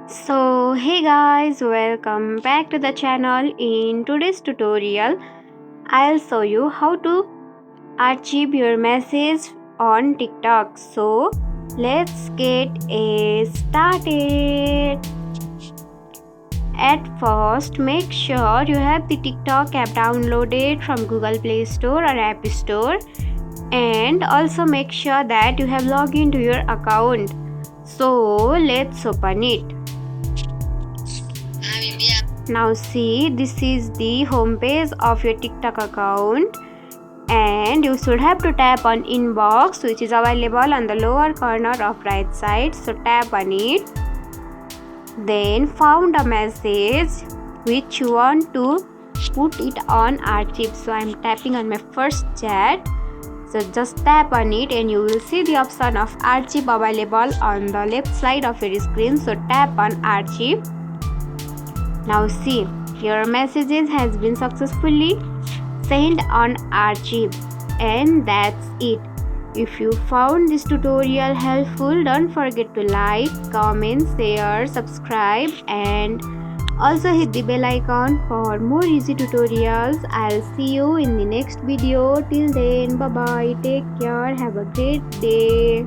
So hey guys, welcome back to the channel. In today's tutorial I'll show you how to archive your message on TikTok. So let's get started. At first, make sure you have the TikTok app downloaded from Google Play Store or App Store, and also make sure that you have logged into your account. So let's open it. Now see, this is the home page of your TikTok account, and you should have to tap on inbox, which is available on the lower corner of right side. So tap on it, then found a message which you want to put it on archive. So I'm tapping on my first chat. So just tap on it and you will see the option of archive available on the left side of your screen. So tap on archive. Now see, your messages has been successfully sent on archive, and that's it. If you found this tutorial helpful, don't forget to like, comment, share, subscribe, and also hit the bell icon for more easy tutorials. I'll see you in the next video. Till then, bye bye, take care, have a great day.